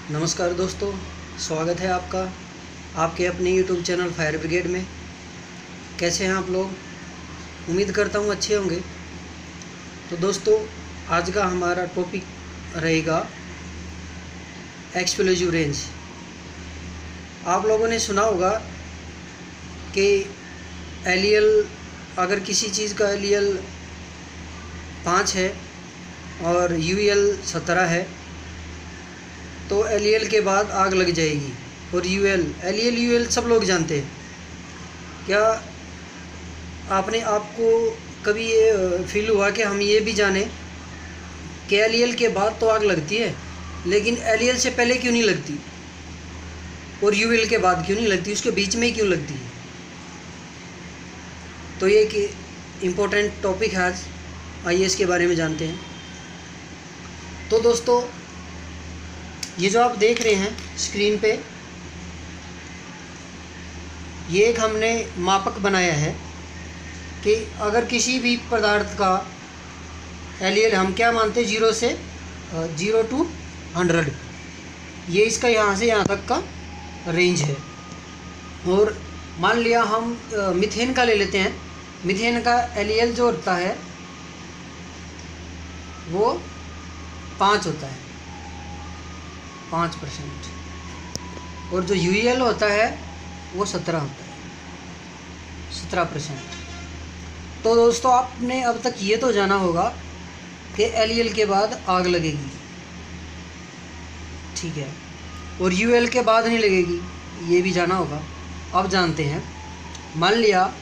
नमस्कार दोस्तों, स्वागत है आपका आपके अपने यूट्यूब चैनल फायर ब्रिगेड में। कैसे हैं आप लोग? उम्मीद करता हूँ अच्छे होंगे। तो दोस्तों, आज का हमारा टॉपिक रहेगा एक्सप्लोजिव रेंज। आप लोगों ने सुना होगा कि एलईएल, अगर किसी चीज़ का एलईएल 5 है और यूएल 17 है तो एलईएल के बाद आग लग जाएगी। और एलईएल यूएल सब लोग जानते हैं। क्या आपने आपको कभी ये फील हुआ कि हम ये भी जाने कि एलईएल के बाद तो आग लगती है, लेकिन एलईएल से पहले क्यों नहीं लगती और यूएल के बाद क्यों नहीं लगती, उसके बीच में ही क्यों लगती है? तो ये कि इम्पोर्टेंट टॉपिक है आज। आइए इसके बारे में जानते हैं। तो दोस्तों, ये जो आप देख रहे हैं स्क्रीन पे, ये एक हमने मापक बनाया है कि अगर किसी भी पदार्थ का एलईएल हम क्या मानते हैं, 0 to 100, ये इसका यहाँ से यहाँ तक का रेंज है। और मान लिया हम मीथेन का ले लेते हैं। मीथेन का एलईएल जो होता है वो 5 होता है, 5%। और जो यूएल होता है वो 17 होता है, 17%। तो दोस्तों, आपने अब तक ये तो जाना होगा कि एलईएल के बाद आग लगेगी, ठीक है, और यूएल के बाद नहीं लगेगी, ये भी जाना होगा। अब जानते हैं, मान लिया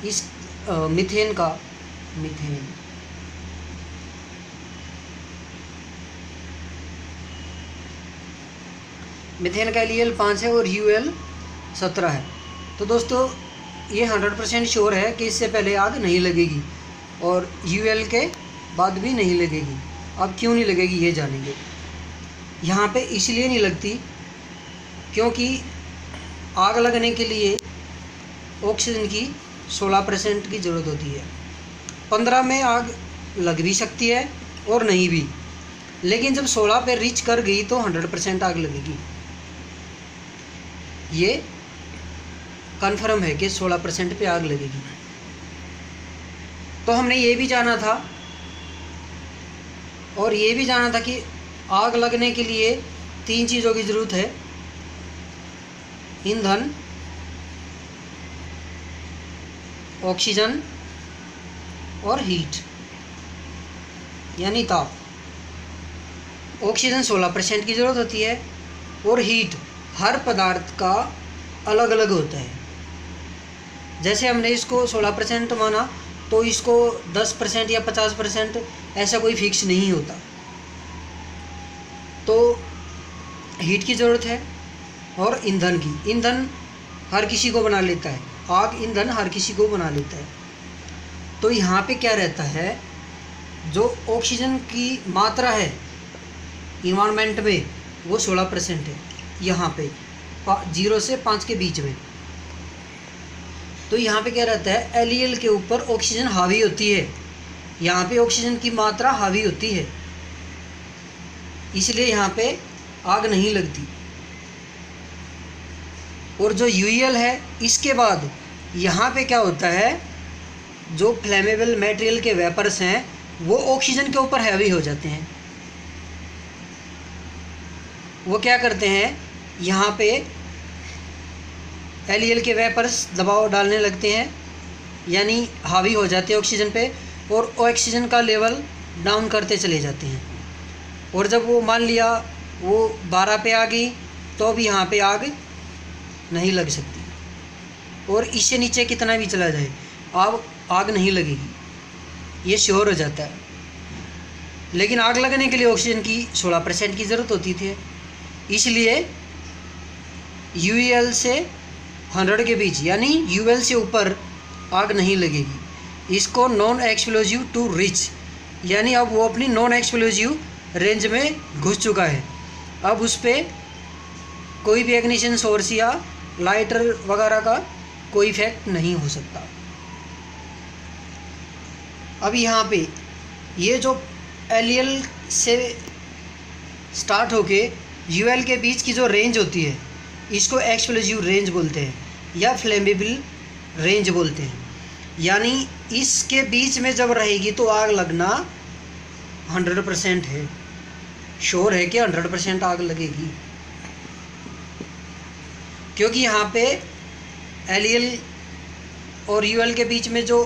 इस मीथेन का एलईएल 5 है और यूएल 17 है। तो दोस्तों, ये 100% श्योर है कि इससे पहले आग नहीं लगेगी और यूएल के बाद भी नहीं लगेगी। अब क्यों नहीं लगेगी ये जानेंगे। यहाँ पे इसलिए नहीं लगती क्योंकि आग लगने के लिए ऑक्सीजन की 16% की ज़रूरत होती है। 15 में आग लग भी सकती है और नहीं भी, लेकिन जब 16 पे रीच कर गई तो 100% आग लगेगी। ये कन्फर्म है कि 16% पे आग लगेगी। तो हमने ये भी जाना था और ये भी जाना था कि आग लगने के लिए 3 चीज़ों की ज़रूरत है: ईंधन, ऑक्सीजन और हीट, यानी ताप। ऑक्सीजन 16% की ज़रूरत होती है और हीट हर पदार्थ का अलग अलग होता है। जैसे हमने इसको 16% माना तो इसको 10% या 50% ऐसा कोई फिक्स नहीं होता। तो हीट की ज़रूरत है और ईंधन की। ईंधन हर किसी को बना लेता है, आग ईंधन हर किसी को बना लेता है। तो यहाँ पे क्या रहता है, जो ऑक्सीजन की मात्रा है इन्वायरमेंट में वो 16% है, यहाँ पे 0 से 5 के बीच में। तो यहाँ पे क्या रहता है, एलईएल के ऊपर ऑक्सीजन हावी होती है, यहाँ पे ऑक्सीजन की मात्रा हावी होती है, इसलिए यहाँ पे आग नहीं लगती। और जो यूएल है, इसके बाद यहाँ पे क्या होता है, जो फ्लेमेबल मटेरियल के वेपर्स हैं वो ऑक्सीजन के ऊपर हैवी हो जाते हैं। वो क्या करते हैं, यहाँ पे एलईएल के वेपर्स दबाव डालने लगते हैं, यानी हावी हो जाते हैं ऑक्सीजन पे, और ऑक्सीजन का लेवल डाउन करते चले जाते हैं। और जब वो मान लिया वो 12 पे आ गई तो अब यहाँ पे आग नहीं लग सकती, और इससे नीचे कितना भी चला जाए आग नहीं लगेगी, ये श्योर हो जाता है। लेकिन आग लगने के लिए ऑक्सीजन की 16% की ज़रूरत होती थी, इसलिए यूएल से 100 के बीच, यानी यूएल से ऊपर आग नहीं लगेगी। इसको नॉन एक्सप्लोजिव टू रिच, यानी अब वो अपनी नॉन एक्सप्लोजिव रेंज में घुस चुका है। अब उस पर कोई भी इग्निशन सोर्स या लाइटर वगैरह का कोई इफेक्ट नहीं हो सकता। अब यहाँ पे ये जो एलईएल से स्टार्ट होके यूएल के बीच की जो रेंज होती है इसको एक्सप्लोजिव रेंज बोलते हैं या फ्लेमेबल रेंज बोलते हैं। यानी इसके बीच में जब रहेगी तो आग लगना 100% है, श्योर है कि 100% आग लगेगी, क्योंकि यहाँ पे एलईएल और यूएल के बीच में जो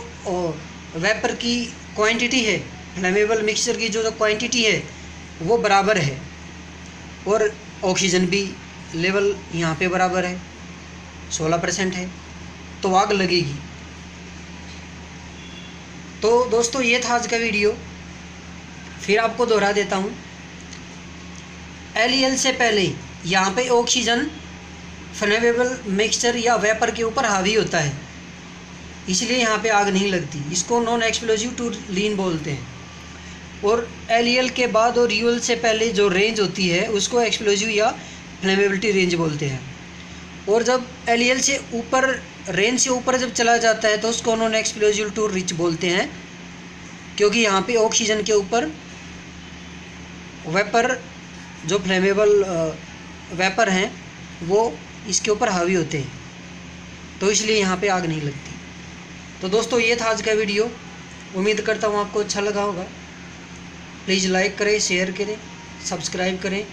वेपर की क्वांटिटी है, फ्लेमेबल मिक्सचर की जो क्वांटिटी है वो बराबर है, और ऑक्सीजन भी लेवल यहाँ पे बराबर है, 16% है, तो आग लगेगी। तो दोस्तों ये था आज का वीडियो, फिर आपको दोहरा देता हूँ। एलईएल से पहले यहाँ पे ऑक्सीजन फ्लेमेबल मिक्सचर या वेपर के ऊपर हावी होता है, इसलिए यहाँ पे आग नहीं लगती। इसको नॉन एक्सप्लोजिव टूर्लीन बोलते हैं। और एलईएल के बाद और यूएल से पहले जो रेंज होती है उसको एक्सप्लोजिव या फ्लेमेबिलिटी रेंज बोलते हैं। और जब एलईएल से ऊपर, रेंज से ऊपर जब चला जाता है तो उसको नॉन एक्सप्लोजिव टू रिच बोलते हैं, क्योंकि यहाँ पे ऑक्सीजन के ऊपर वेपर, जो फ्लेमेबल वेपर हैं वो इसके ऊपर हावी होते हैं, तो इसलिए यहाँ पे आग नहीं लगती। तो दोस्तों ये था आज का वीडियो, उम्मीद करता हूँ आपको अच्छा लगा होगा। प्लीज़ लाइक करें, शेयर करें, सब्सक्राइब करें,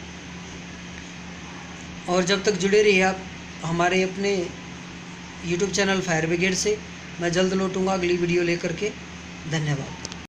और जब तक जुड़े रहिए आप हमारे अपने यूट्यूब चैनल फायर ब्रिगेड से। मैं जल्द लौटूंगा अगली वीडियो लेकर के। धन्यवाद।